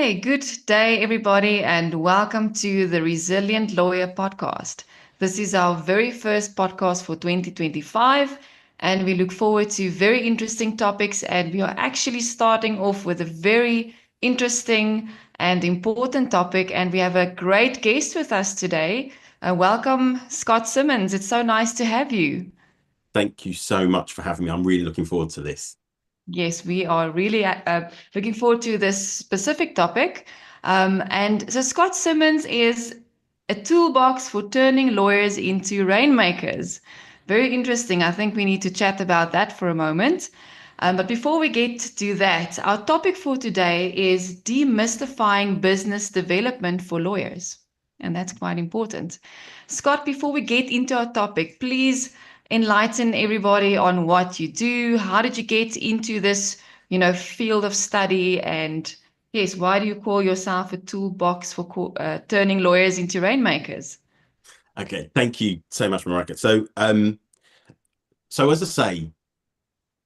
Okay, good day, everybody, and welcome to the Resilient Lawyer podcast. This is our very first podcast for 2025, and we look forward to very interesting topics. And we are actually starting off with a very interesting and important topic, and we have a great guest with us today. Welcome, Scott Simmons. It's so nice to have you. Thank you so much for having me. I'm really looking forward to this. Yes, we are really looking forward to this specific topic. And so Scott Simmons is a toolbox for turning lawyers into rainmakers. Very interesting. I think we need to chat about that for a moment. But before we get to that, our topic for today is demystifying business development for lawyers. And that's quite important. Scott, before we get into our topic, please enlighten everybody on what you do. How did you get into this, field of study? And yes, why do you call yourself a toolbox for turning lawyers into rainmakers? Okay, thank you so much, Marika. So as I say,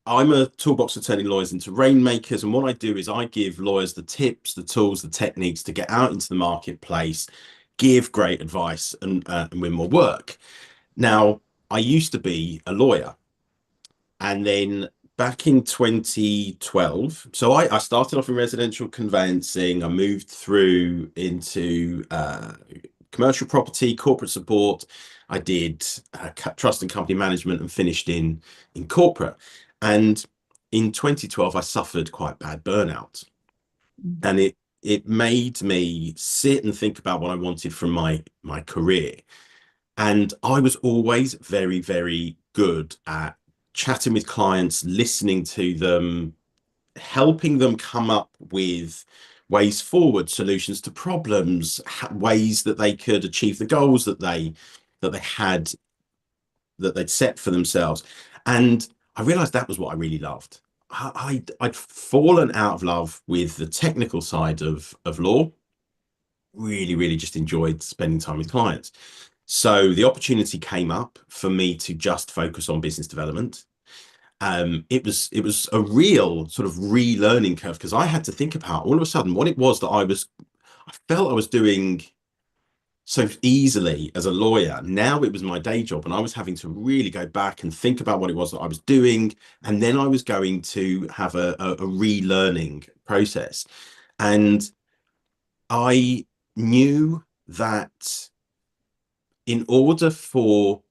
I'm a toolbox for turning lawyers into rainmakers, and what I do is I give lawyers the tips, the tools, the techniques to get out into the marketplace, give great advice, and win more work. Now, I used to be a lawyer, and then back in 2012, so I started off in residential conveyancing. I moved through into commercial property, corporate support. I did trust and company management and finished in corporate. And in 2012, I suffered quite bad burnout, and it made me sit and think about what I wanted from my career. And I was always very, very good at chatting with clients, listening to them, helping them come up with ways forward, solutions to problems, ways that they could achieve the goals that they had that they'd set for themselves. And I realized that was what I really loved. I'd fallen out of love with the technical side of law. Really, really just enjoyed spending time with clients. So the opportunity came up for me to just focus on business development. It was a real sort of relearning curve because I had to think about all of a sudden what it was that I felt I was doing so easily as a lawyer. Now it was my day job, and I was having to really go back and think about what it was that I was doing, and then I was going to have a relearning process. And I knew that in order for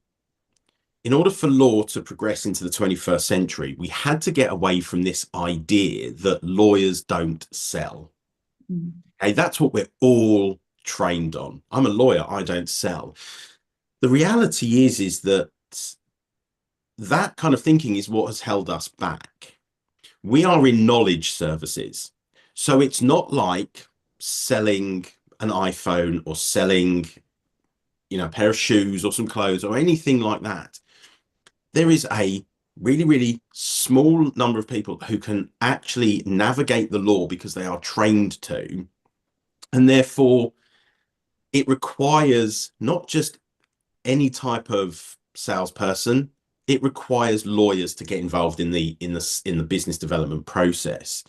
in order for law to progress into the 21st century, we had to get away from this idea that lawyers don't sell. Mm. Okay, that's what we're all trained on. I'm a lawyer, I don't sell. The reality is that that kind of thinking is what has held us back. We are in knowledge services. So it's not like selling an iPhone or selling, a pair of shoes or some clothes or anything like that. There is a really, really small number of people who can actually navigate the law because they are trained to. And therefore, it requires not just any type of salesperson, it requires lawyers to get involved in the business development process.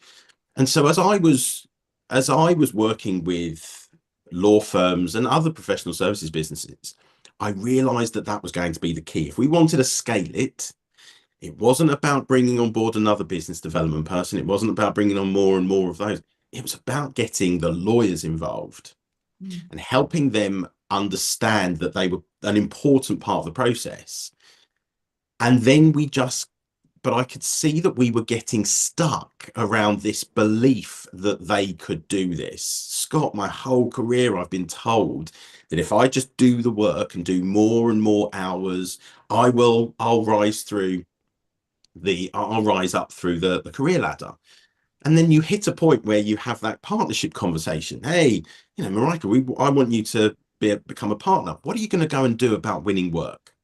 And so as I was working with law firms and other professional services businesses, I realized that that was going to be the key. If we wanted to scale it, it wasn't about bringing on board another business development person. It wasn't about bringing on more and more of those. It was about getting the lawyers involved Mm. and helping them understand that they were an important part of the process. And then but I could see that we were getting stuck around this belief that they could do this. Scott, my whole career, I've been told that if I just do the work and do more and more hours, I'll rise up through the career ladder. And then you hit a point where you have that partnership conversation. Hey, Marika, I want you to become a partner. What are you going to go and do about winning work?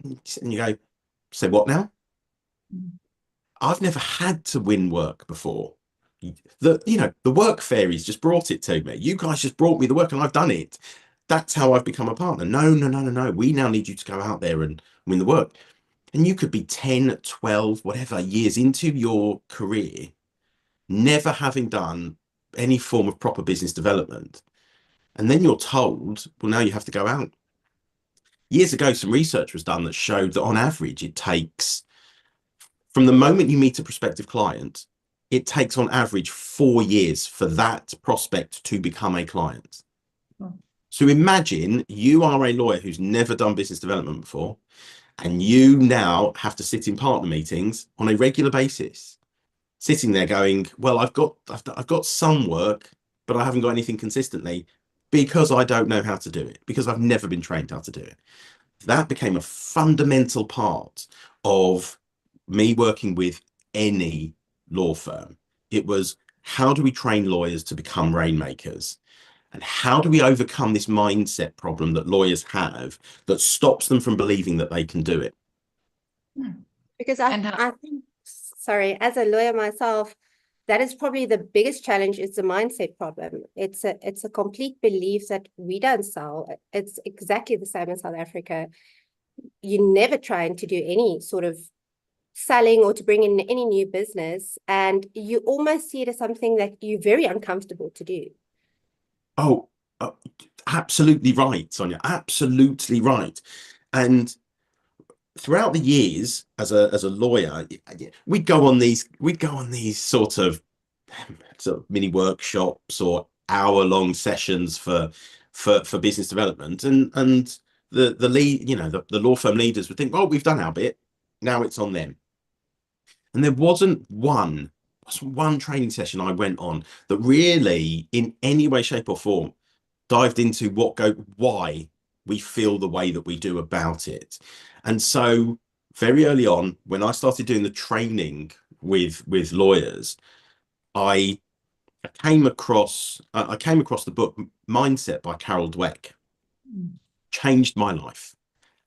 And you go, say what now? Mm. I've never had to win work before. The work fairies just brought it to me. You guys just brought me the work and I've done it. That's how I've become a partner. No, no, no, no, no. We now need you to go out there and win the work. And you could be 10, 12, whatever years into your career, never having done any form of proper business development. And then you're told, well, now you have to go out. Years ago, some research was done that showed that on average, it takes, from the moment you meet a prospective client, it takes on average 4 years for that prospect to become a client. Oh. So imagine you are a lawyer who's never done business development before, and you now have to sit in partner meetings on a regular basis, sitting there going, well, I've got some work, but I haven't got anything consistently because I don't know how to do it, because I've never been trained how to do it. That became a fundamental part of me working with any law firm. It was, how do we train lawyers to become rainmakers? And how do we overcome this mindset problem that lawyers have that stops them from believing that they can do it? Because And how, I think, sorry, as a lawyer myself, that is probably the biggest challenge, is the mindset problem. It's a complete belief that we don't sell. It's exactly the same in South Africa. You're never trying to do any sort of selling or to bring in any new business, and you almost see it as something that you're very uncomfortable to do. Oh, absolutely right, Sonia. Absolutely right. And throughout the years, as a lawyer, we'd go on these sort of mini workshops or hour-long sessions for business development, and the lead, the law firm leaders would think, well, we've done our bit, now it's on them. And there wasn't one training session I went on that really, in any way, shape, or form, dived into why we feel the way that we do about it. And so very early on, when I started doing the training with lawyers, I came across the book Mindset by Carol Dweck. Changed my life.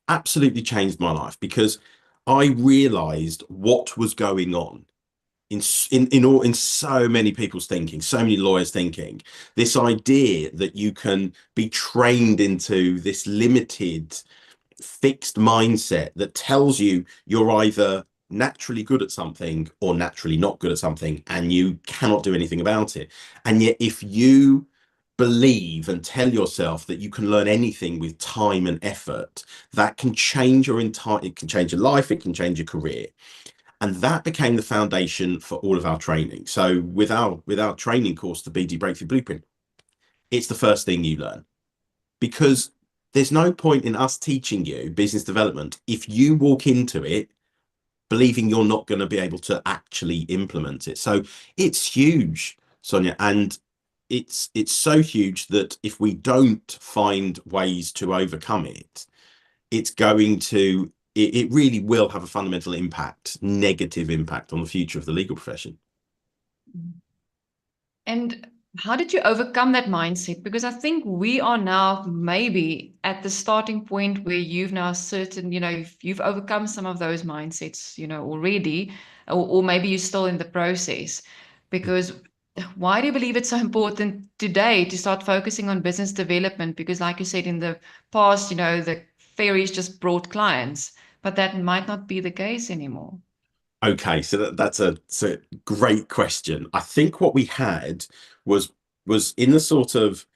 Absolutely changed my life, because I realized what was going on in so many people's thinking, so many lawyers thinking, this idea that you can be trained into this limited, fixed mindset that tells you you're either naturally good at something or naturally not good at something, and you cannot do anything about it. And yet, if you believe and tell yourself that you can learn anything with time and effort, that can change it can change your life, it can change your career. And that became the foundation for all of our training. So with our training course, the BD Breakthrough Blueprint, it's the first thing you learn, because there's no point in us teaching you business development if you walk into it believing you're not going to be able to actually implement it. So it's huge, Sonia, and it's so huge that if we don't find ways to overcome it, it really will have a fundamental impact, negative impact, on the future of the legal profession. and how did you overcome that mindset? Because I think we are now maybe at the starting point where you've now you've overcome some of those mindsets, already, or maybe you're still in the process. Because why do you believe it's so important today to start focusing on business development? Because like you said, in the past, the fairies just brought clients, but that might not be the case anymore. Okay, so that's a great question. I think what we had was in the sort of,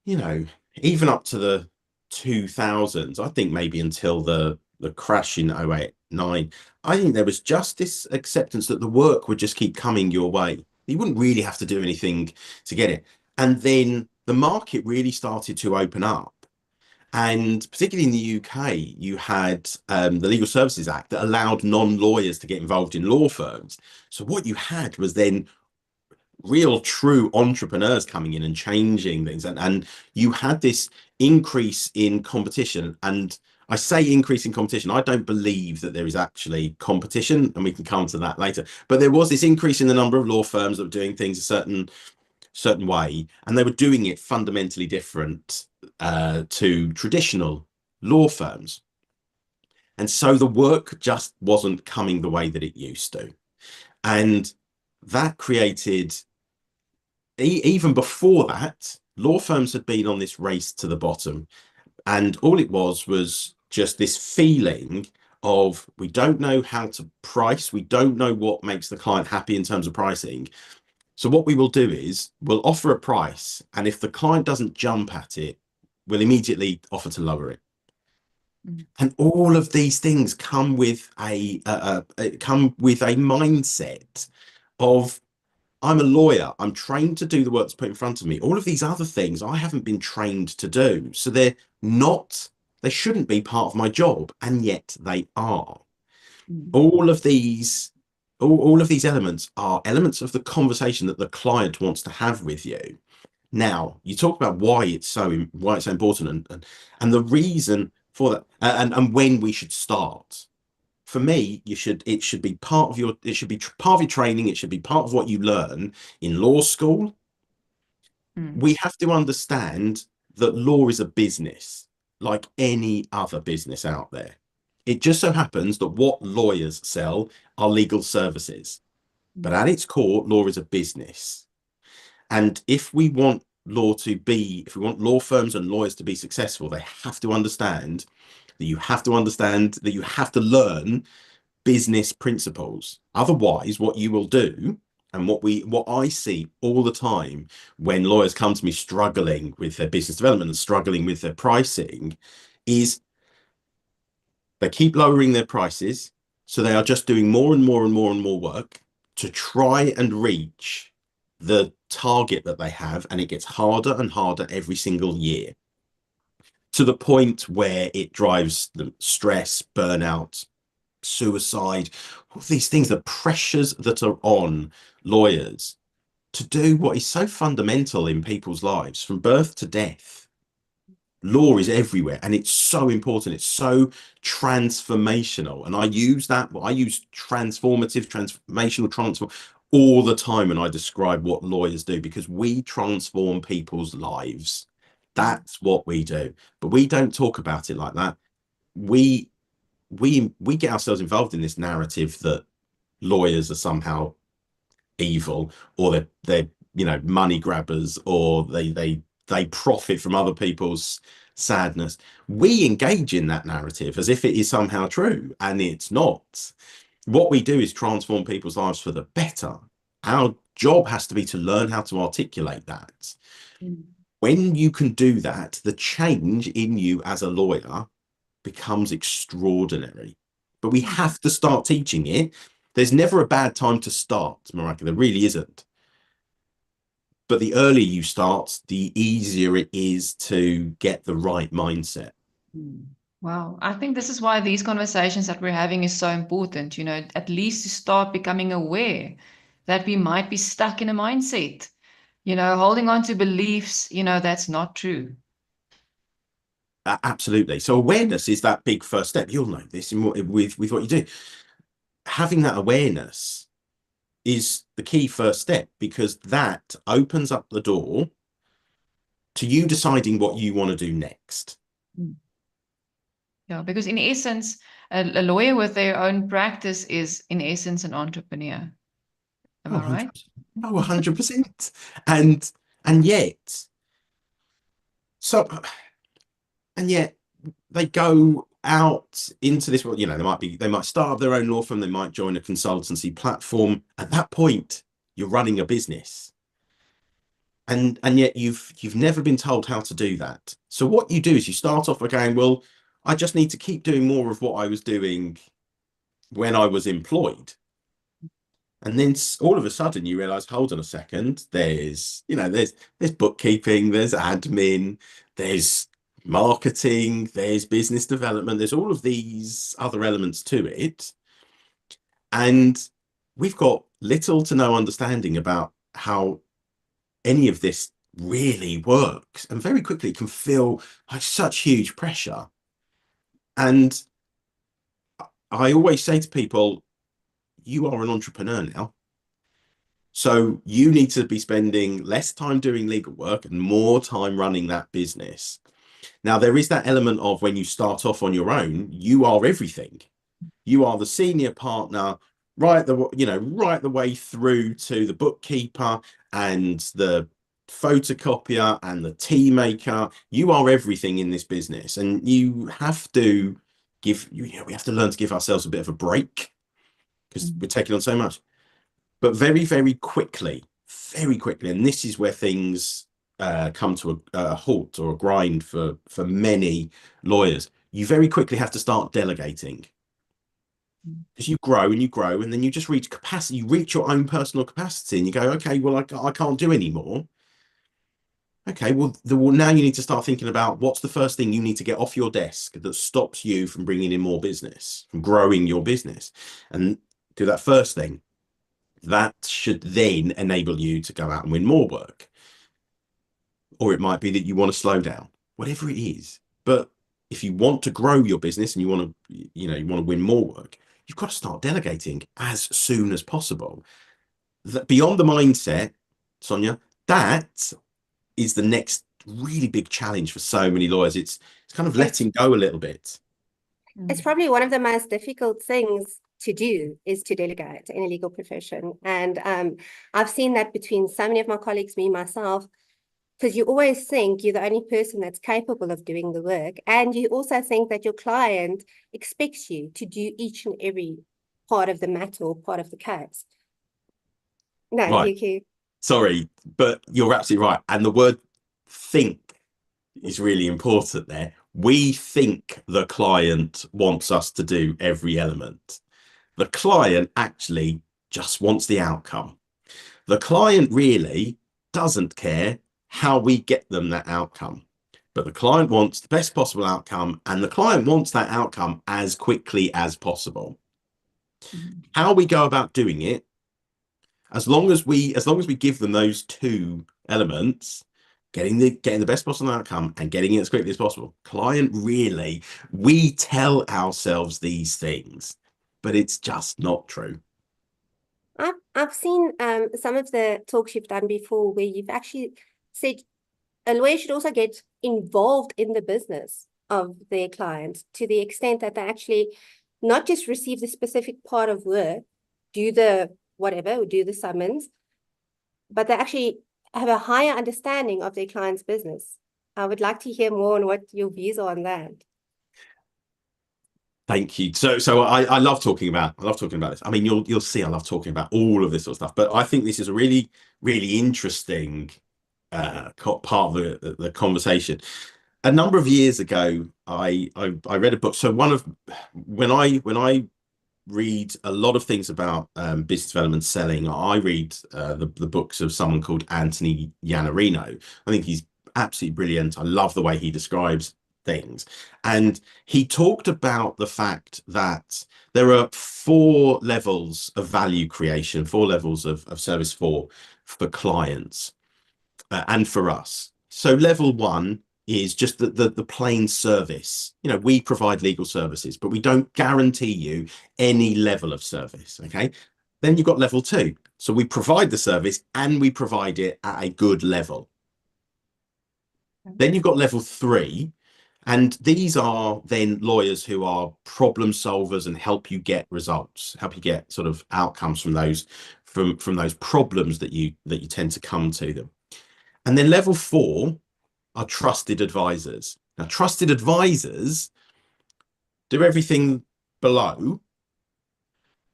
even up to the 2000s, I think maybe until the crash in 08, 09, I think there was just this acceptance that the work would just keep coming your way. You wouldn't really have to do anything to get it. And then the market really started to open up. And particularly in the UK, you had the Legal Services Act that allowed non-lawyers to get involved in law firms. So what you had was then real true entrepreneurs coming in and changing things. And you had this increase in competition. And I say increase in competition, I don't believe that there is actually competition, and we can come to that later. But there was this increase in the number of law firms that were doing things a certain way, and they were doing it fundamentally different to traditional law firms. And so the work just wasn't coming the way that it used to. And that created, even before that, law firms had been on this race to the bottom. And all it was just this feeling of, we don't know how to price, we don't know what makes the client happy in terms of pricing. So what we will do is we'll offer a price, and if the client doesn't jump at it, we'll immediately offer to lower it. And all of these things come with a mindset of, I'm a lawyer. I'm trained to do the work that's put in front of me. All of these other things I haven't been trained to do. So they shouldn't be part of my job, and yet they are. All of these elements are elements of the conversation that the client wants to have with you. Now, you talk about why it's so important, and the reason for that, and when we should start. For me, it should be part of your training. It should be part of what you learn in law school. We have to understand that law is a business like any other business out there. It just so happens that what lawyers sell are legal services, but at its core, law is a business. And if we want law firms and lawyers to be successful, they have to understand that you have to learn business principles. Otherwise, what you will do, and what I see all the time when lawyers come to me struggling with their business development and struggling with their pricing, is they keep lowering their prices. So they are just doing more and more and more and more work to try and reach the target that they have, and it gets harder and harder every single year, to the point where it drives them stress, burnout, suicide, all these things, the pressures that are on lawyers to do what is so fundamental in people's lives from birth to death. Law is everywhere, and it's so important. It's so transformational, and I use transform all the time when I describe what lawyers do, because we transform people's lives. That's what we do, but we don't talk about it like that. We get ourselves involved in this narrative that lawyers are somehow evil, or they're money grabbers, or they profit from other people's sadness. We engage in that narrative as if it is somehow true, and it's not. What we do is transform people's lives for the better. Our job has to be to learn how to articulate that. When you can do that, the change in you as a lawyer becomes extraordinary. But we have to start teaching it. There's never a bad time to start, Marika. There really isn't. But the earlier you start, the easier it is to get the right mindset. Wow. I think this is why these conversations that we're having is so important, at least to start becoming aware that we might be stuck in a mindset, holding on to beliefs, that's not true. Absolutely. So awareness is that big first step. You'll know this with what you do. Having that awareness is the key first step, because that opens up the door to you deciding what you want to do next. Yeah, because in essence, a lawyer with their own practice is in essence an entrepreneur. Am I right? 100%. And yet they go out into this world. They might start up their own law firm, they might join a consultancy platform. At that point, you're running a business, and yet you've never been told how to do that. So what you do is you start off by going, well, I just need to keep doing more of what I was doing when I was employed. And then all of a sudden you realize, hold on a second, there's bookkeeping, there's admin, there's marketing, there's business development, there's all of these other elements to it. And we've got little to no understanding about how any of this really works. And very quickly it can feel like such huge pressure. And I always say to people, you are an entrepreneur now. So you need to be spending less time doing legal work and more time running that business. Now, there is that element of when you start off on your own, you are everything. You are the senior partner, right the way through to the bookkeeper and the photocopier and the tea maker. You are everything in this business, and you have to we have to learn to give ourselves a bit of a break, because we're taking on so much. But very, very quickly, very quickly, and this is where things come to a halt or a grind for many lawyers. You very quickly have to start delegating, because you grow, and then you just reach capacity. You reach your own personal capacity, and you go, okay, well, I can't do anymore. Okay, well, now you need to start thinking about what's the first thing you need to get off your desk that stops you from bringing in more business, from growing your business, and do that first thing. That should then enable you to go out and win more work. Or it might be that you want to slow down, whatever it is. But if you want to grow your business and you want to win more work, you've got to start delegating as soon as possible. That beyond the mindset, Sonia, that is the next really big challenge for so many lawyers. It's kind of letting go a little bit. It's probably one of the most difficult things to do, is to delegate in a legal profession. And I've seen that between so many of my colleagues, me, myself, because you always think you're the only person that's capable of doing the work. And you also think that your client expects you to do each and every part of the matter or part of the case. No, Right. you. Sorry, but you're absolutely right. And the word think is really important there. We think the client wants us to do every element. The client actually just wants the outcome. The client really doesn't care how we get them that outcome, but the client wants the best possible outcome, and the client wants that outcome as quickly as possible. How we go about doing it, as long as we give them those two elements, getting the best possible outcome and getting it as quickly as possible, client really, we tell ourselves these things, but it's just not true. I've seen some of the talks you've done before where you've actually said a lawyer should also get involved in the business of their clients, to the extent that they actually not just receive the specific part of work, do the whatever, or do the summons, but they actually have a higher understanding of their client's business. I would like to hear more on what your views are on that. Thank you. So I love talking about this. I mean, you'll see I love talking about all of this sort of stuff, but I think this is a really, really interesting part of the conversation. A number of years ago, I read a book. So when I read a lot of things about business development, selling, I read the books of someone called Anthony Iannarino. I think he's absolutely brilliant. I love the way he describes things. And he talked about the fact that there are 4 levels of value creation, 4 levels of service for clients and for us. So level 1 is just the plain service. You know, we provide legal services, but we don't guarantee you any level of service. Okay. Then you've got level 2. So we provide the service and we provide it at a good level. Then you've got level 3. And these are then lawyers who are problem solvers and help you get results, help you get sort of outcomes from those those problems that you tend to come to them. And then level 4 are trusted advisors. Now, trusted advisors do everything below,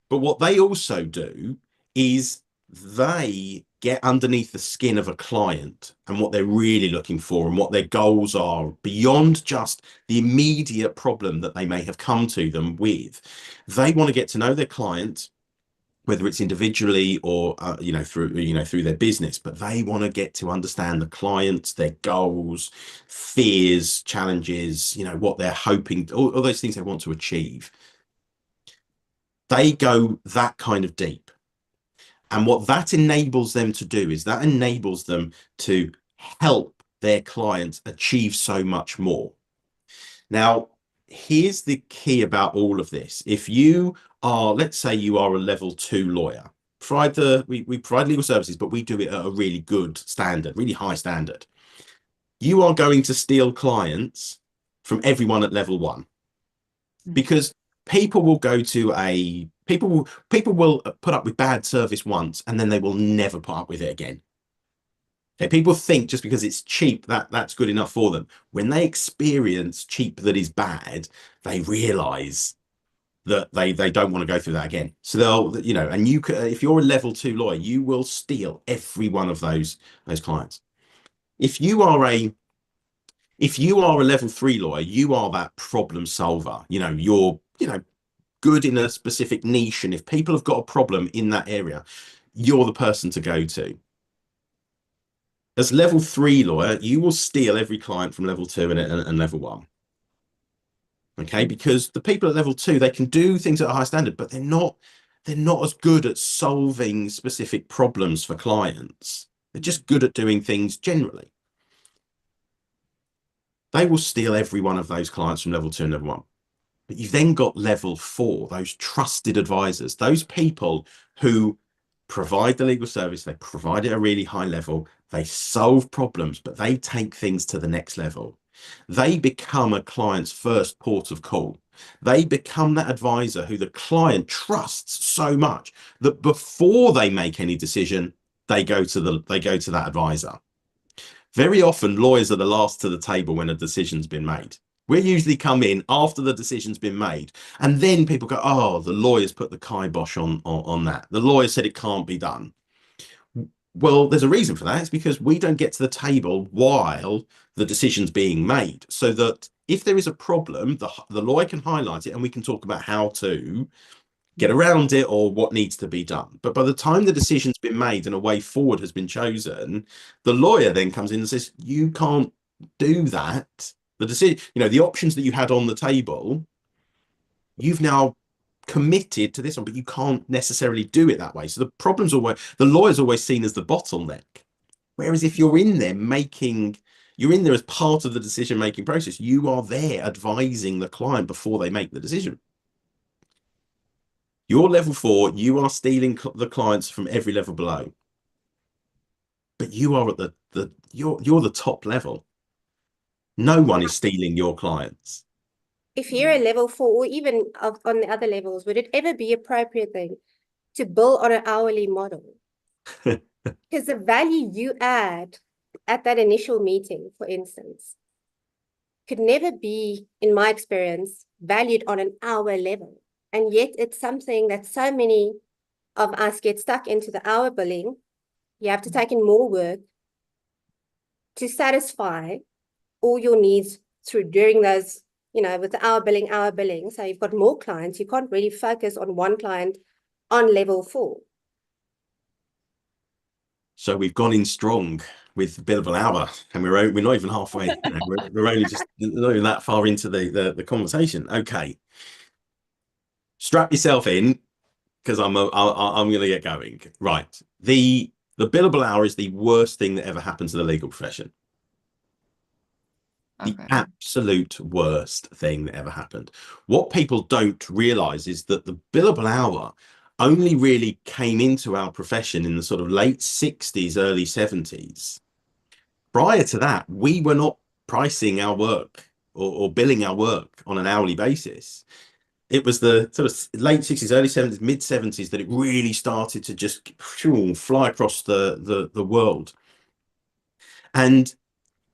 but what they also do is they get underneath the skin of a client and what they're really looking for and what their goals are beyond just the immediate problem that they may have come to them with. They want to get to know their client, whether it's individually or through their business, but they want to get to understand the clients, their goals, fears, challenges, what they're hoping, all those things they want to achieve. They go that kind of deep. And what that enables them to do is that enables them to help their clients achieve so much more. Now, here's the key about all of this. If you are, let's say you are a level 2 lawyer, we provide legal services, but we do it at a really good standard, really high standard. You are going to steal clients from everyone at level 1, because people will put up with bad service once and then they will never put up with it again. Okay, people think just because it's cheap that's good enough for them. When they experience cheap that is bad, they realize that they don't want to go through that again. So they'll, you know, and you could, if you're a level 2 lawyer, you will steal every one of those clients. If you are a level 3 lawyer, you are that problem solver. You know, you're, you know, good in a specific niche, and if people have got a problem in that area, you're the person to go to. As level 3 lawyer, you will steal every client from level 2 and level 1. Okay, because the people at level 2, they can do things at a high standard, but they're not as good at solving specific problems for clients. They're just good at doing things generally. They will steal every one of those clients from level 2 and level 1. But you've then got level 4, those trusted advisors, those people who provide the legal service, they provide it at a really high level, they solve problems, but they take things to the next level. They become a client's first port of call. They become that advisor who the client trusts so much that before they make any decision, they go to that advisor. Very often, lawyers are the last to the table when a decision's been made. We usually come in after the decision's been made, and then people go, "Oh, the lawyers put the kibosh on that. The lawyer said it can't be done." Well, there's a reason for that. It's because we don't get to the table while the decision's being made, so that if there is a problem, the lawyer can highlight it and we can talk about how to get around it or what needs to be done. But by the time the decision's been made and a way forward has been chosen, the lawyer then comes in and says, "You can't do that. The decision, you know, the options that you had on the table, you've now committed to this one, but you can't necessarily do it that way." So the lawyer's always seen as the bottleneck. Whereas if you're in there you're in there as part of the decision-making process, you are there advising the client before they make the decision. You're level 4, you are stealing the clients from every level below. But you are at you're the top level. No one is stealing your clients. If you're a level 4, or even on the other levels, would it ever be appropriate then to bill on an hourly model? Because the value you add at that initial meeting, for instance, could never be, in my experience, valued on an hour level. And yet it's something that so many of us get stuck into the hour billing. You have to take in more work to satisfy all your needs through during those, you know, with the hour billing. So you've got more clients. You can't really focus on one client on level 4. So we've gone in strong with billable hour, and we're not even halfway. You know, we're only just not even that far into the conversation. Okay, strap yourself in, because I'm going to get going. Right, the billable hour is the worst thing that ever happened to the legal profession. The absolute worst thing that ever happened. What people don't realize is that the billable hour only really came into our profession in the sort of late 60s, early 70s. Prior to that, we were not pricing our work or billing our work on an hourly basis. It was the sort of late 60s, early 70s, mid 70s that it really started to just fly across the world. And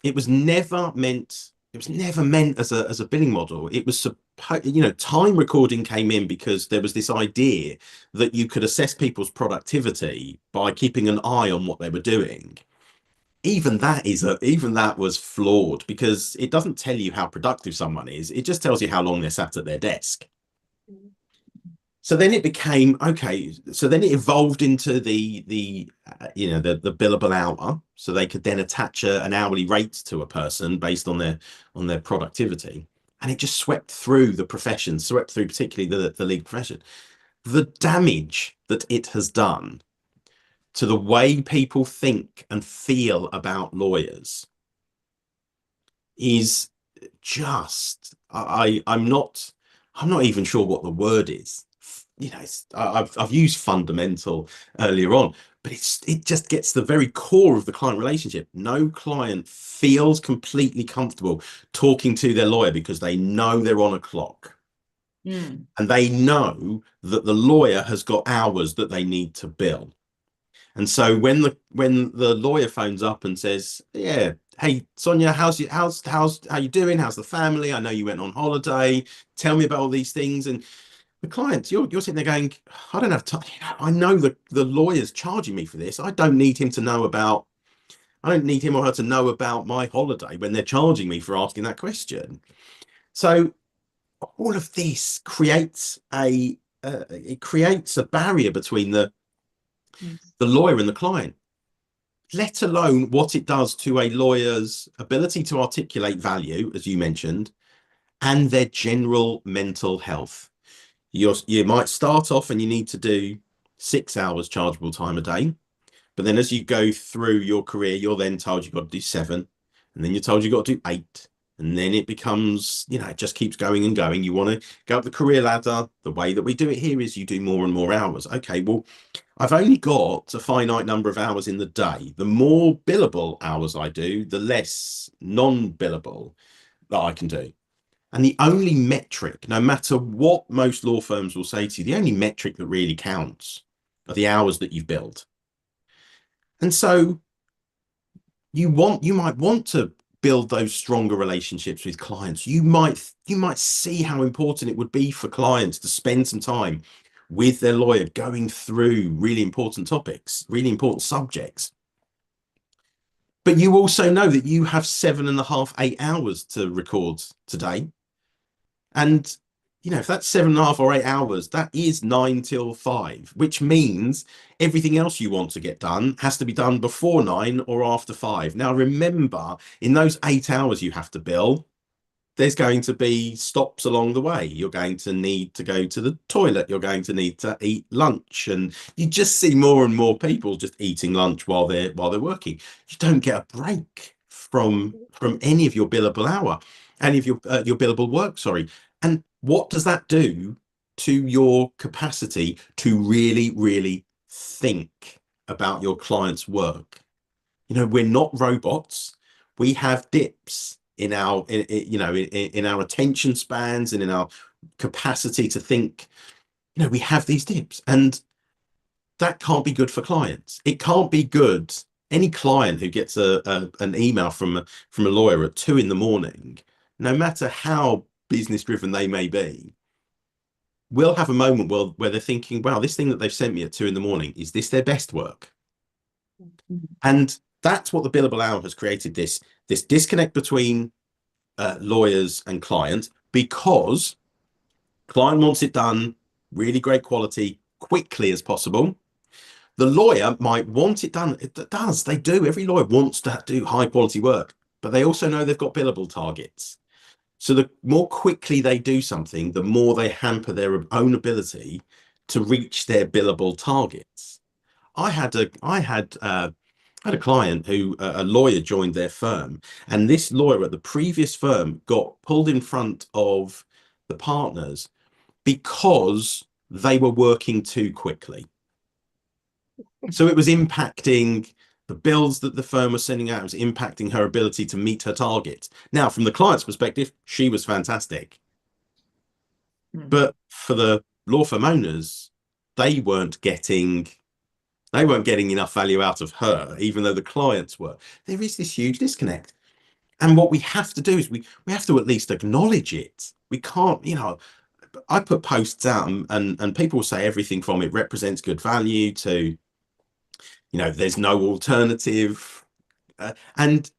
it was never meant as a billing model. It was, you know, time recording came in because there was this idea that you could assess people's productivity by keeping an eye on what they were doing. Even that was flawed, because it doesn't tell you how productive someone is. It just tells you how long they're sat at their desk. So then it became, okay, so then it evolved into the billable hour, so they could then attach an hourly rate to a person based on their productivity. And it just swept through the profession, swept through particularly the legal profession. The damage that it has done to the way people think and feel about lawyers is just, I'm not even sure what the word is. You know, I've used fundamental earlier on, but it just gets the very core of the client relationship. No client feels completely comfortable talking to their lawyer because they know they're on a clock. And they know that the lawyer has got hours that they need to bill. And so when the lawyer phones up and says, "Yeah, hey Sonia, how you doing? How's the family? I know you went on holiday. Tell me about all these things." And the clients, you're sitting there going, I don't have time. I know the lawyer's charging me for this. I don't need him to know about, I don't need him or her to know about my holiday when they're charging me for asking that question. So all of this creates it creates a barrier between the lawyer and the client, let alone what it does to a lawyer's ability to articulate value, as you mentioned, and their general mental health. You might start off and you need to do 6 hours chargeable time a day. But then as you go through your career, you're then told you've got to do 7. And then you're told you've got to do 8. And then it becomes, it just keeps going and going. You want to go up the career ladder. The way that we do it here is you do more and more hours. Okay, well, I've only got a finite number of hours in the day. The more billable hours I do, the less non-billable that I can do. And the only metric, no matter what most law firms will say to you, the only metric that really counts are the hours that you've billed. And so you might want to build those stronger relationships with clients. You might see how important it would be for clients to spend some time with their lawyer going through really important topics, really important subjects. But you also know that you have 7.5, 8 hours to record today. And, if that's 7.5 or 8 hours, that is 9 till 5, which means everything else you want to get done has to be done before 9 or after 5. Now, remember, in those 8 hours you have to bill, there's going to be stops along the way. You're going to need to go to the toilet. You're going to need to eat lunch. And you just see more and more people just eating lunch while they're working. You don't get a break from any of your billable hour, any of your billable work, sorry. And what does that do to your capacity to really, really think about your client's work? We're not robots. We have dips in our in our attention spans and in our capacity to think. We have these dips, and that can't be good for clients. It can't be good. Any client who gets an email from a lawyer at 2 a.m, no matter how business driven they may be, will have a moment where they're thinking, wow, this thing that they've sent me at 2 a.m, is this their best work? And that's what the billable hour has created, this disconnect between lawyers and clients, because client wants it done really great quality quickly as possible. The lawyer might want it done. They do. Every lawyer wants to do high quality work, but they also know they've got billable targets. So the more quickly they do something, the more they hamper their own ability to reach their billable targets. I had a client who, a lawyer joined their firm, and this lawyer at the previous firm got pulled in front of the partners because they were working too quickly. So it was impacting the bills that the firm was sending out. It was impacting her ability to meet her targets. Now, from the client's perspective, she was fantastic. But for the law firm owners, they weren't getting enough value out of her, even though the clients were. There is this huge disconnect. And what we have to do is we have to at least acknowledge it. We can't, I put posts out and people will say everything from it represents good value to, there's no alternative. And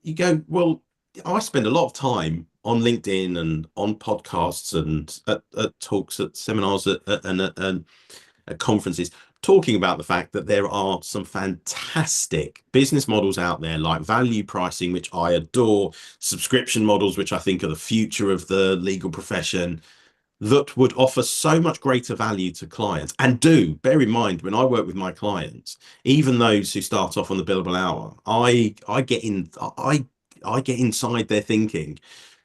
you go, well, I spend a lot of time on LinkedIn and on podcasts and at talks, at seminars, and at conferences, talking about the fact that there are some fantastic business models out there, like value pricing, which I adore, subscription models, which I think are the future of the legal profession, that would offer so much greater value to clients. And do bear in mind, when I work with my clients, even those who start off on the billable hour, I get inside their thinking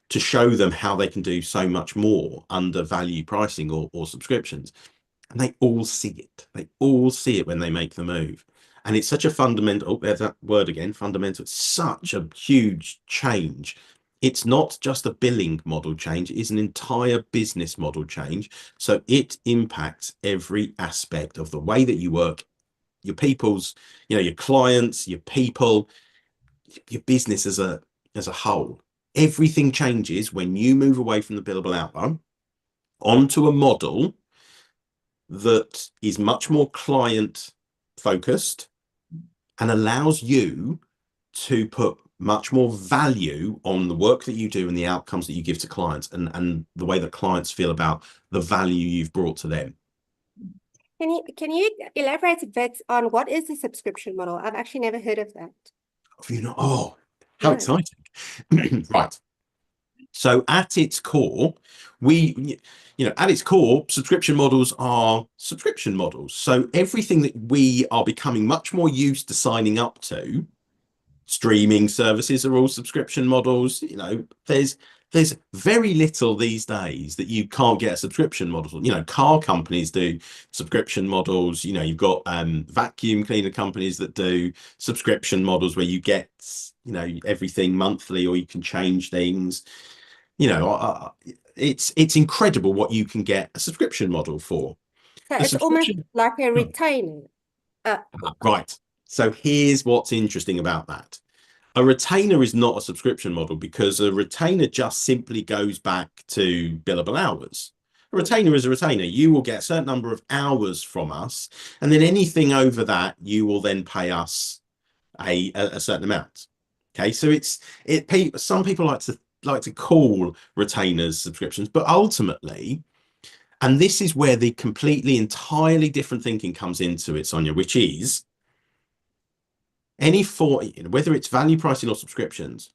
to show them how they can do so much more under value pricing or subscriptions. And they all see it. They all see it when they make the move. And it's such a fundamental, there's that word again, fundamental. It's such a huge change. It's not just a billing model change, it is an entire business model change. So it impacts every aspect of the way that you work, your people's, your clients, your people, your business as a whole. Everything changes when you move away from the billable hour onto a model that is much more client focused and allows you to put much more value on the work that you do and the outcomes that you give to clients, and the way that clients feel about the value you've brought to them. Can you elaborate a bit on what is the subscription model? I've actually never heard of that. Have you not? Oh, how exciting. Right. So at its core, at its core, subscription models are subscription models. So everything that we are becoming much more used to signing up to, streaming services are all subscription models. There's very little these days that you can't get a subscription model. Car companies do subscription models. You've got vacuum cleaner companies that do subscription models where you get everything monthly, or you can change things. It's incredible what you can get a subscription model for. So it's almost like a retainer. Right. So here's what's interesting about that. A retainer is not a subscription model, because a retainer just simply goes back to billable hours. A retainer is a retainer. You will get a certain number of hours from us, and then anything over that, you will then pay us a certain amount. Okay, so some people like to call retainers subscriptions, but ultimately, and this is where the entirely different thinking comes into it, Sonia, which is whether it's value pricing or subscriptions,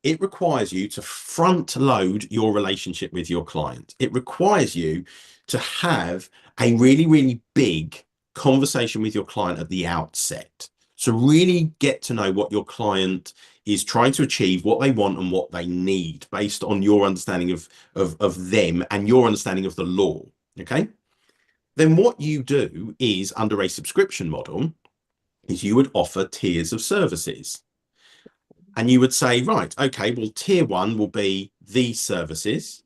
it requires you to front load your relationship with your client. It requires you to have a really, really big conversation with your client at the outset. So really get to know what your client is trying to achieve, what they want and what they need, based on your understanding of them and your understanding of the law. Okay. Then what you do is, under a subscription model, is you would offer tiers of services. And you would say, right, okay, well, tier 1 will be these services.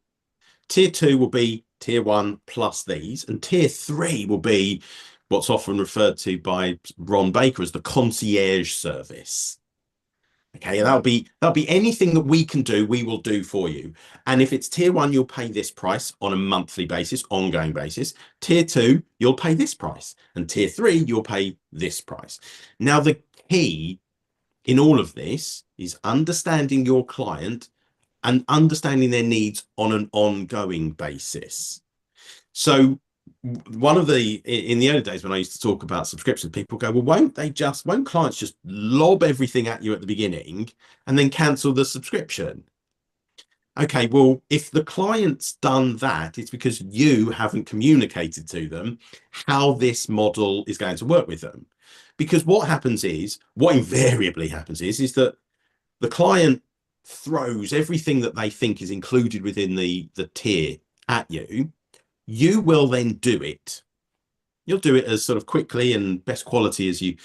Tier 2 will be tier 1 plus these. And tier 3 will be what's often referred to by Ron Baker as the concierge service. Okay, that'll be anything that we can do, we will do for you. And if it's tier 1, you'll pay this price on a monthly basis, ongoing basis. Tier 2, you'll pay this price. And tier 3, you'll pay this price. Now, the key in all of this is understanding your client and understanding their needs on an ongoing basis. So in the early days when I used to talk about subscriptions, people go, well, won't clients just lob everything at you at the beginning and then cancel the subscription? Okay, well, if the client's done that, it's because you haven't communicated to them how this model is going to work with them. Because what invariably happens is that the client throws everything that they think is included within the tier at you. You will then do it. You'll do it as sort of quickly and best quality as you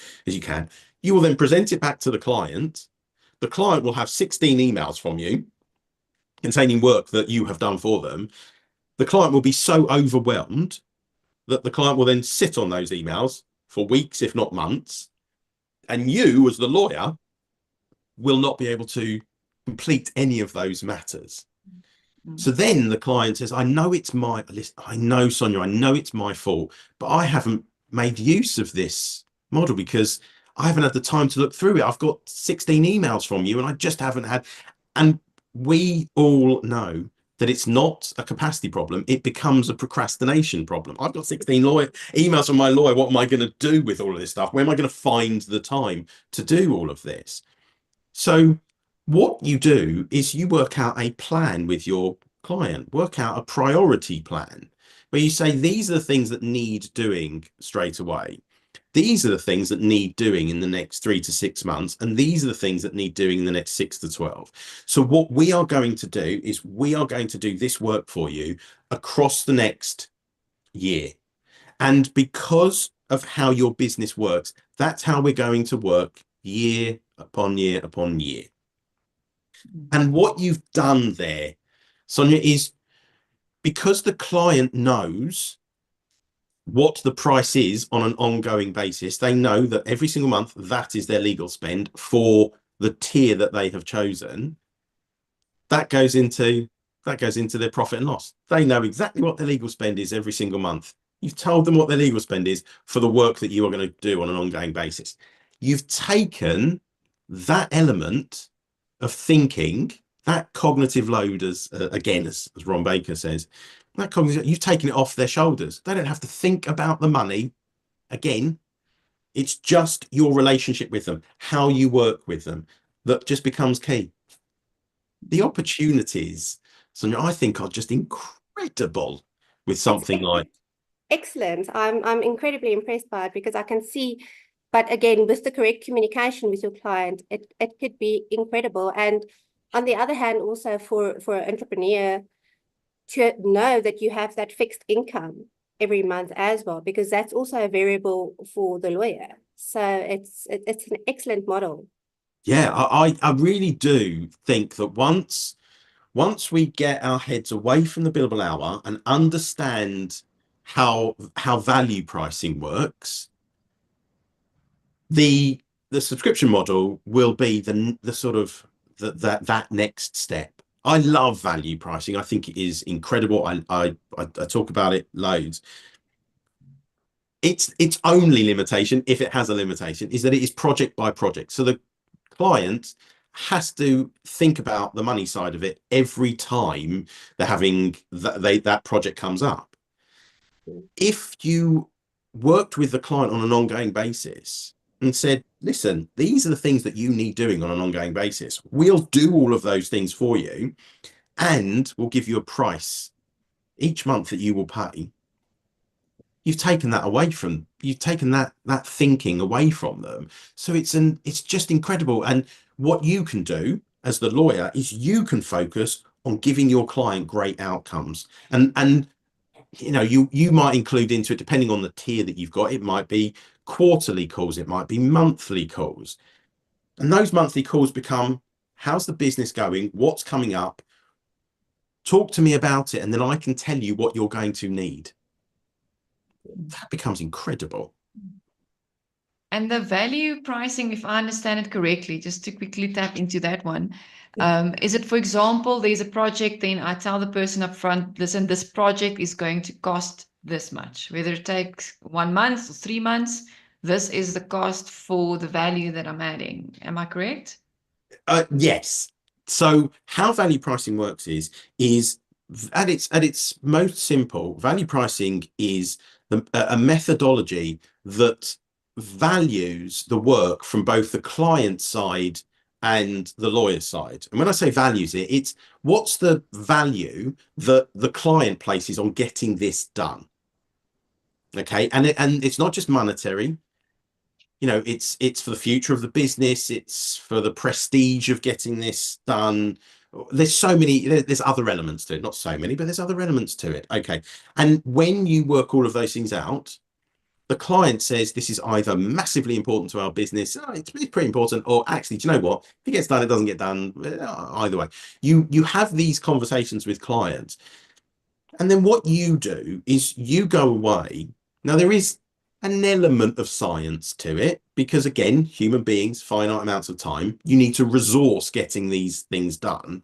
can. You will then present it back to the client. The client will have 16 emails from you containing work that you have done for them. The client will be so overwhelmed that the client will then sit on those emails for weeks, if not months. And you, as the lawyer, will not be able to complete any of those matters. So then the client says, I know, Sonia, I know it's my fault, but I haven't made use of this model because I haven't had the time to look through it. I've got 16 emails from you and I just haven't had. And we all know that it's not a capacity problem. It becomes a procrastination problem. I've got 16 emails from my lawyer. What am I going to do with all of this stuff? Where am I going to find the time to do all of this? So what you do is you work out a plan with your client, work out a priority plan where you say, these are the things that need doing straight away. These are the things that need doing in the next 3 to 6 months. And these are the things that need doing in the next 6 to 12. So what we are going to do is we are going to do this work for you across the next year. And because of how your business works, that's how we're going to work year upon year upon year. And what you've done there, Sonia, is because the client knows what the price is on an ongoing basis, they know that every single month that is their legal spend for the tier that they have chosen. That goes into that goes into their profit and loss. They know exactly what their legal spend is every single month. You've told them what their legal spend is for the work that you are going to do on an ongoing basis. You've taken that element of thinking, that cognitive load, as again, as Ron Baker says, that cognitive, you've taken it off their shoulders. They don't have to think about the money again. It's just your relationship with them, how you work with them, that just becomes key. The opportunities, Sonia, I think are just incredible with something like. Excellent. I'm incredibly impressed by it, because I can see, but again, with the correct communication with your client, it could be incredible. And on the other hand, also for an entrepreneur to know that you have that fixed income every month as well, because that's also a variable for the lawyer. So it's an excellent model. Yeah, I really do think that once we get our heads away from the billable hour and understand how value pricing works, the subscription model will be the sort of that next step. I love value pricing. I think it is incredible. I talk about it loads. Its only limitation, if it has a limitation, is that it is project by project. So the client has to think about the money side of it every time they're having that project comes up. If you worked with the client on an ongoing basis and said, listen, these are the things that you need doing on an ongoing basis, we'll do all of those things for you, and we'll give you a price each month that you will pay. You've taken that away from, you've taken that thinking away from them. So it's just incredible. And what you can do as the lawyer is you can focus on giving your client great outcomes. And you know, you might include into it, depending on the tier that you've got, it might be quarterly calls, it might be monthly calls. And those monthly calls become, how's the business going? What's coming up? Talk to me about it, and then I can tell you what you're going to need. That becomes incredible. And the value pricing, if I understand it correctly, just to quickly tap into that one, is it, for example, there's a project, then I tell the person up front, listen, this project is going to cost this much, whether it takes 1 month or 3 months, this is the cost for the value that I'm adding. Am I correct? Yes. So how value pricing works is at its most simple, value pricing is a methodology that values the work from both the client side and the lawyer side. And when I say values it, it's what's the value that the client places on getting this done. Okay, and it's not just monetary. You know, it's for the future of the business, it's for the prestige of getting this done. There's so many, there's other elements to it, not so many, but there's other elements to it. Okay, and when you work all of those things out, the client says this is either massively important to our business, oh, it's pretty important, or actually, do you know what, if it gets done, it doesn't get done. Either way, you have these conversations with clients, and then what you do is you go away. Now there is an element of science to it, because again, human beings, finite amounts of time, you need to resource getting these things done.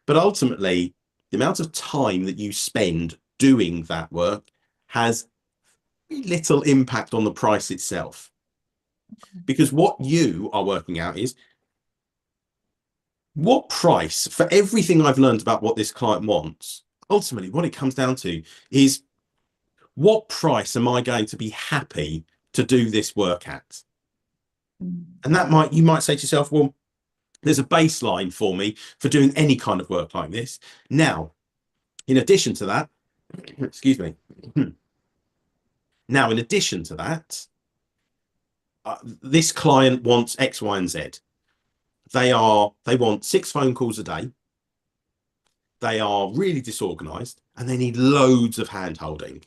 But ultimately, the amount of time that you spend doing that work has little impact on the price itself. Because what you are working out is, what price, for everything I've learned about what this client wants, ultimately what it comes down to is, what price am I going to be happy to do this work at? And that you might say to yourself, well, there's a baseline for me for doing any kind of work like this. Now, in addition to that, excuse me. Now, in addition to that, this client wants X, Y, and Z. They want 6 phone calls a day. They are really disorganized, and they need loads of hand holding.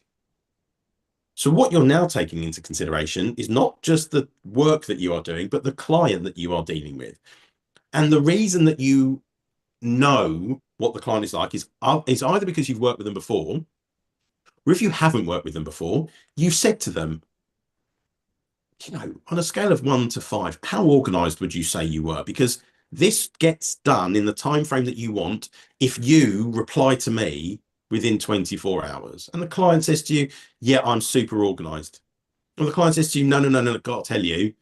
So what you're now taking into consideration is not just the work that you are doing, but the client that you are dealing with. And the reason that you know what the client is like is either because you've worked with them before, or if you haven't worked with them before, you've said to them, you know, on a scale of 1 to 5, how organized would you say you were? Because This gets done in the time frame that you want if you reply to me within 24 hours. And the client says to you, yeah, I'm super organized. And the client says to you, no, I've got to tell you,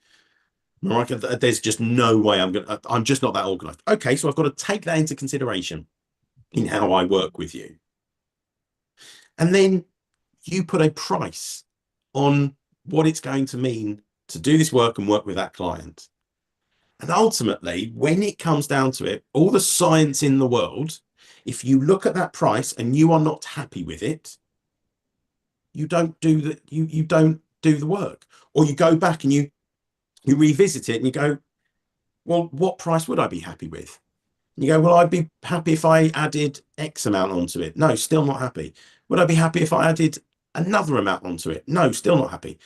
Marika, there's just no way I'm just not that organized. Okay, so I've got to take that into consideration in how I work with you. And then you put a price on what it's going to mean to do this work and work with that client. And ultimately, when it comes down to it, all the science in the world, if you look at that price and you are not happy with it, you don't do the work. Or you go back and you revisit it and you go, well, what price would I be happy with? And you go, well, I'd be happy if I added X amount onto it. No, still not happy. Would I be happy if I added another amount onto it? No, still not happy.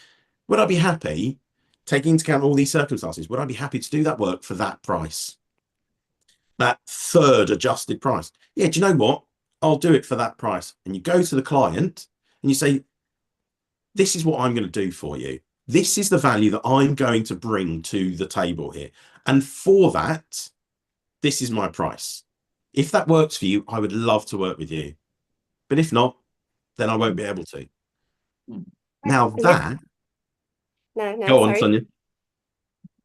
Would I be happy, taking into account all these circumstances, would I be happy to do that work for that price? That third adjusted price? Yeah, do you know what? I'll do it for that price. And you go to the client and you say, this is what I'm going to do for you. This is the value that I'm going to bring to the table here. And for that, this is my price. If that works for you, I would love to work with you. But if not, then I won't be able to. Now that... No, Go on, sorry. Sonia.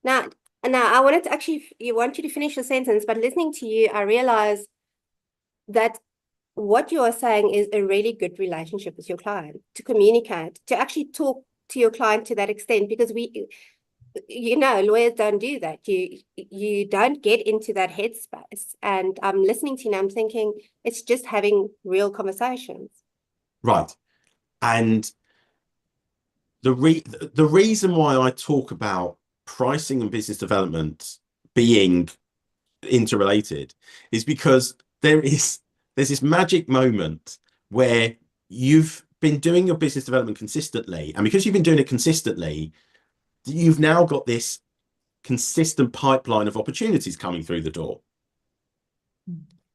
Now, I wanted to actually, want you to finish the sentence, but listening to you, I realized that what you are saying is a really good relationship with your client, to communicate, to actually talk to your client to that extent, because lawyers don't do that. You don't get into that headspace. And I'm listening to you now, I'm thinking it's just having real conversations. Right. And the reason why I talk about pricing and business development being interrelated is because there's this magic moment where you've been doing your business development consistently, and because you've been doing it consistently, you've now got this consistent pipeline of opportunities coming through the door.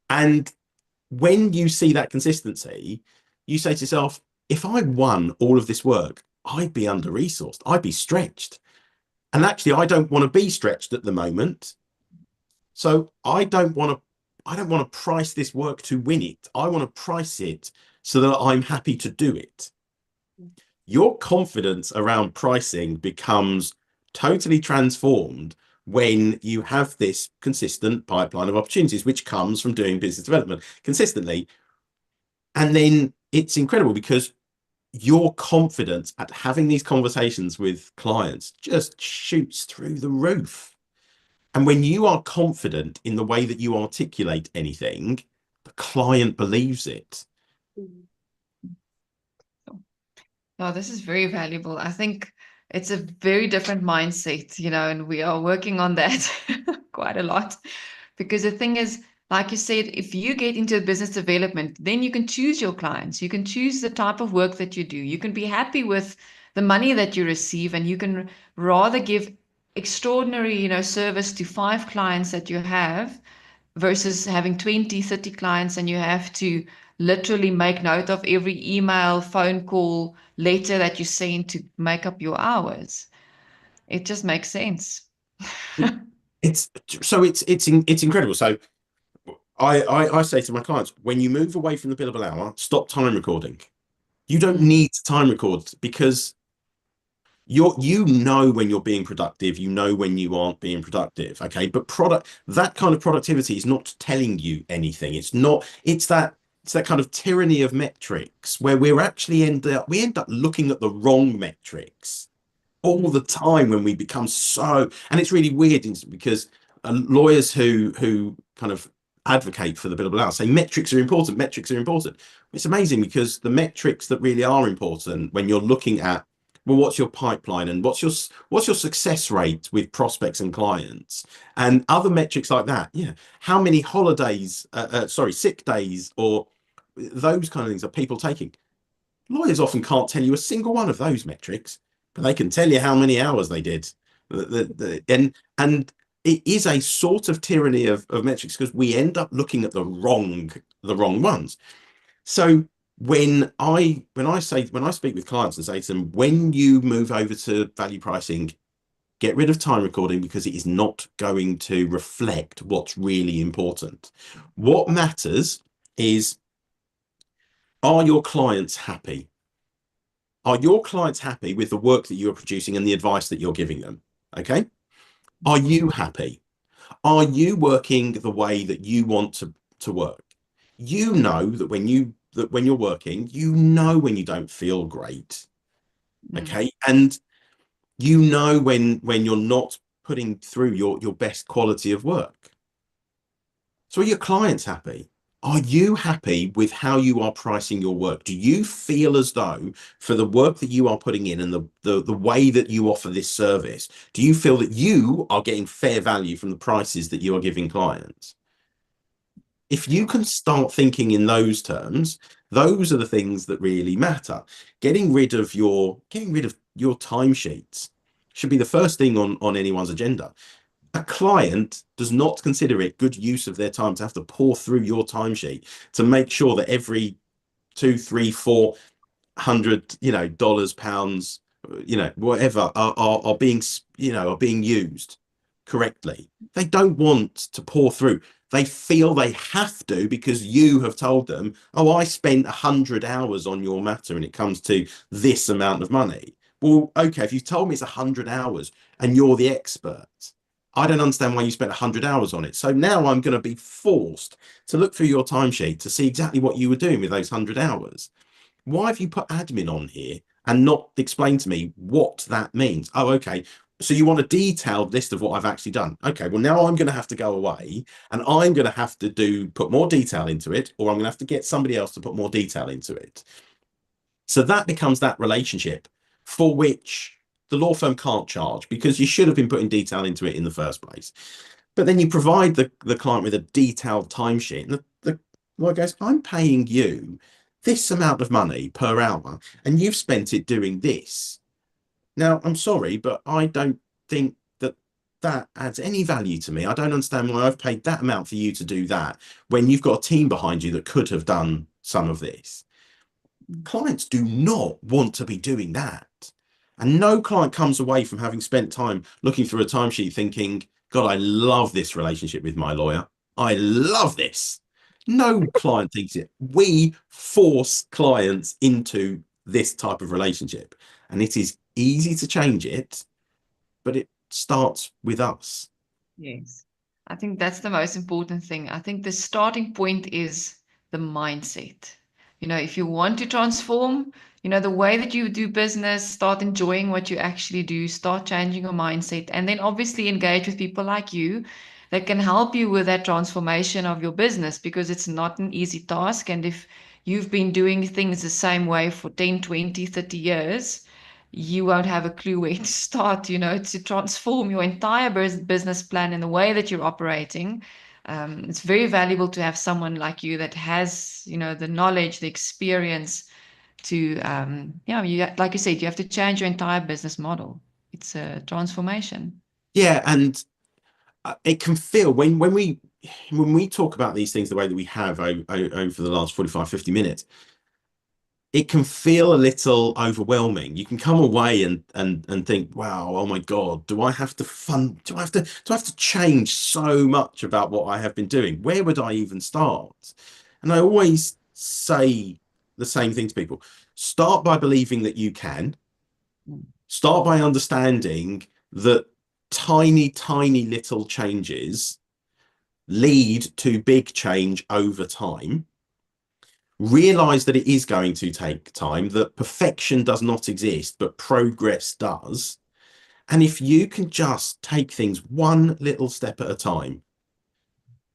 And when you see that consistency, you say to yourself, if I won all of this work, I'd be under-resourced, I'd be stretched. And actually, I don't want to be stretched at the moment. So I don't want to price this work to win it. I want to price it so that I'm happy to do it. Your confidence around pricing becomes totally transformed when you have this consistent pipeline of opportunities, which comes from doing business development consistently. And then it's incredible because your confidence at having these conversations with clients just shoots through the roof. And when you are confident in the way that you articulate anything, the client believes it. Oh, this is very valuable. I think it's a very different mindset, and we are working on that quite a lot. Because the thing is, like you said, if you get into business development, then you can choose your clients. You can choose the type of work that you do. You can be happy with the money that you receive, and you can rather give extraordinary, service to 5 clients that you have versus having 20, 30 clients, and you have to literally make note of every email, phone call, letter that you send to make up your hours. It just makes sense. It's incredible. So I say to my clients, when you move away from the billable hour, stop time recording. You don't need to time record because you know when you're being productive, you know when you aren't being productive. Okay, but that kind of productivity is not telling you anything. It's that kind of tyranny of metrics where we end up looking at the wrong metrics all the time when we become and it's really weird because lawyers who kind of advocate for the billable hour say metrics are important. It's amazing because the metrics that really are important when you're looking at, well, what's your pipeline and what's your success rate with prospects and clients and other metrics like that. How many holidays, sick days, or those kind of things are people taking? Lawyers often can't tell you a single one of those metrics, but they can tell you how many hours they did. And it is a sort of tyranny of metrics because we end up looking at the wrong ones. So when I speak with clients and say to them, when you move over to value pricing, Get rid of time recording because it is not going to reflect what's really important. What matters is, are your clients happy? Are your clients happy with the work that you're producing and the advice that you're giving them? Okay. Are you happy? Are you working the way that you want to work? You know that when you're working, you know when you don't feel great. Okay. And you know when you're not putting through your best quality of work. So are your clients happy? Are you happy with how you are pricing your work? Do you feel as though for the work that you are putting in and the way that you offer this service, do you feel that you are getting fair value from the prices that you are giving clients? If you can start thinking in those terms, those are the things that really matter. Getting rid of your timesheets should be the first thing on anyone's agenda. A client does not consider it good use of their time to have to pour through your timesheet to make sure that every 2, 3, 400, dollars, pounds, whatever are being, are being used correctly. They don't want to pour through. They feel they have to because you have told them, oh, I spent 100 hours on your matter and it comes to this amount of money. Well, okay, if you told me it's 100 hours and you're the expert, I don't understand why you spent 100 hours on it. So now I'm going to be forced to look through your timesheet to see exactly what you were doing with those 100 hours. Why have you put admin on here and not explained to me what that means? Oh, okay. So you want a detailed list of what I've actually done. Okay, well, now I'm going to have to go away and I'm going to have to put more detail into it, or I'm going to have to get somebody else to put more detail into it. So that becomes that relationship for which the law firm can't charge because you should have been putting detail into it in the first place. But then you provide the client with a detailed timesheet and the lawyer goes, I'm paying you this amount of money per hour and you've spent it doing this. Now, I'm sorry, but I don't think that adds any value to me. I don't understand why I've paid that amount for you to do that when you've got a team behind you that could have done some of this. Clients do not want to be doing that. And no client comes away from having spent time looking through a timesheet thinking, God, I love this relationship with my lawyer. I love this. No client thinks it. We force clients into this type of relationship. And it is easy to change it, but it starts with us. Yes. I think that's the most important thing. I think the starting point is the mindset. If you want to transform, the way that you do business, start enjoying what you actually do, start changing your mindset, and then obviously engage with people like you that can help you with that transformation of your business because it's not an easy task. And if you've been doing things the same way for 10, 20, 30 years, you won't have a clue where to start, to transform your entire business plan in the way that you're operating. It's very valuable to have someone like you that has, the knowledge, the experience to, like you said, you have to change your entire business model. It's a transformation. Yeah, and it can feel when we talk about these things the way that we have over the last 45, 50 minutes, it can feel a little overwhelming. You can come away and think, wow, oh my God, do I have to change so much about what I have been doing? Where would I even start? And I always say the same thing to people. Start by believing that you can. Start by understanding that tiny, tiny little changes lead to big change over time. Realize that it is going to take time, that perfection does not exist, but progress does. And if you can just take things one little step at a time,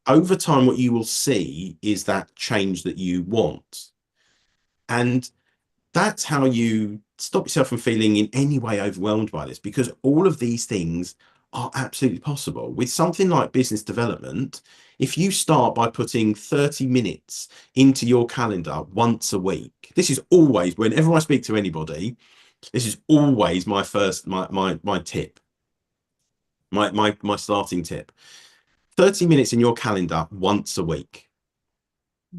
over time, what you will see is that change that you want. And that's how you stop yourself from feeling in any way overwhelmed by this, because all of these things are absolutely possible. With something like business development, if you start by putting 30 minutes into your calendar once a week, this is always, whenever I speak to anybody, this is always my first, my tip, my starting tip. 30 minutes in your calendar once a week.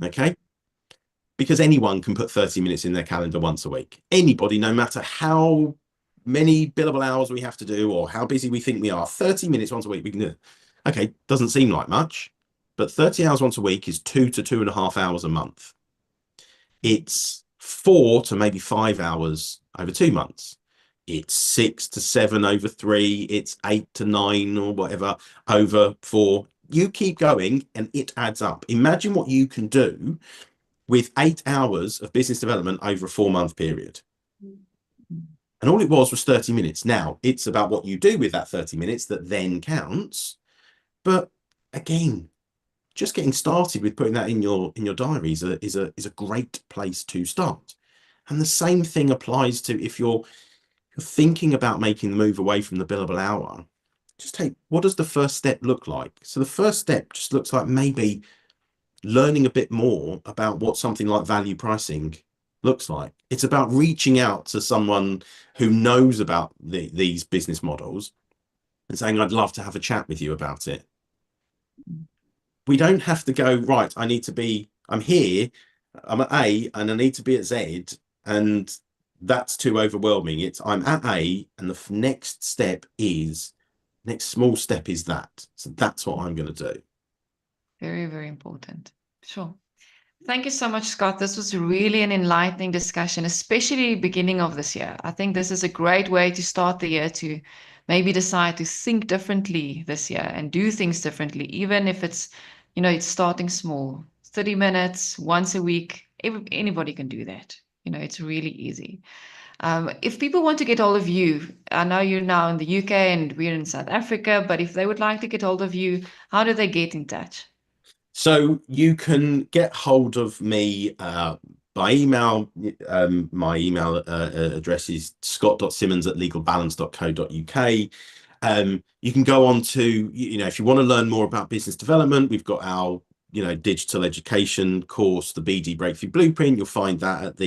Okay? Because anyone can put 30 minutes in their calendar once a week. Anybody, no matter how many billable hours we have to do or how busy we think we are. 30 minutes once a week, we can do it. Okay, doesn't seem like much, but 30 hours once a week is 2 to 2.5 hours a month. It's 4 to maybe 5 hours over 2 months. It's 6 to 7 over 3. It's 8 to 9 or whatever over 4. You keep going and it adds up. Imagine what you can do with 8 hours of business development over a 4-month period. And all it was 30 minutes. Now, it's about what you do with that 30 minutes that then counts. But again, just getting started with putting that in your diary is a great place to start. And the same thing applies to if you're thinking about making the move away from the billable hour. Just take, what does the first step look like? So the first step just looks like maybe learning a bit more about what something like value pricing looks like. It's about reaching out to someone who knows about these business models and saying, I'd love to have a chat with you about it. We don't have to go, right, I'm here, I'm at A and I need to be at Z, and that's too overwhelming. I'm at A and the next small step is that. So that's what I'm going to do. Very, very important. Sure. Thank you so much, Scott. This was really an enlightening discussion, especially beginning of this year. I think this is a great way to start the year, to maybe decide to think differently this year and do things differently, even if it's, it's starting small. 30 minutes, once a week, anybody can do that. It's really easy. If people want to get hold of you, I know you're now in the UK and we're in South Africa, but if they would like to get hold of you, how do they get in touch? So you can get hold of me by email. My email address is scott.simmons@legalbalance.co.uk. You can go on to, if you want to learn more about business development, we've got our, digital education course, the BD Breakthrough Blueprint. You'll find that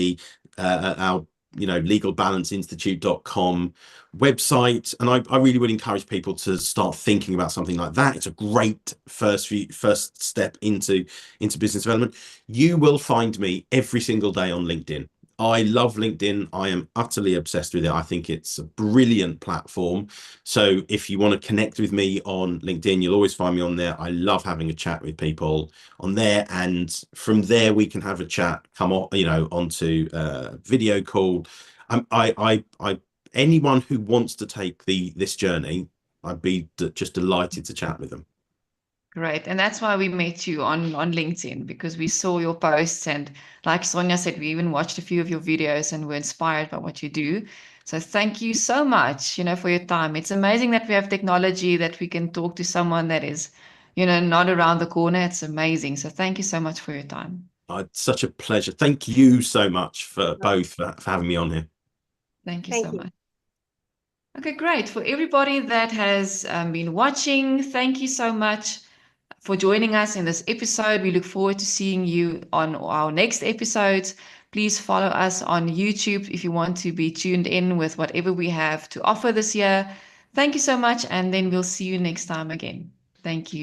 at our legalbalanceinstitute.com website. And I really would encourage people to start thinking about something like that. It's a great first step into business development. You will find me every single day on LinkedIn. I love LinkedIn. I am utterly obsessed with it. I think it's a brilliant platform. So if you want to connect with me on LinkedIn, you'll always find me on there. I love having a chat with people on there. And from there, we can have a chat, come on, onto a video call. Anyone who wants to take this journey, I'd be just delighted to chat with them. Great. And that's why we met you on LinkedIn, because we saw your posts. And like Sonia said, we even watched a few of your videos and were inspired by what you do. So thank you so much, for your time. It's amazing that we have technology that we can talk to someone that is, not around the corner. It's amazing. So thank you so much for your time. It's such a pleasure. Thank you so much for having me on here. Thank you so much. Okay, great. For everybody that has been watching, thank you so much for joining us in this episode. We look forward to seeing you on our next episodes. Please follow us on YouTube if you want to be tuned in with whatever we have to offer this year. Thank you so much, and then we'll see you next time again. Thank you.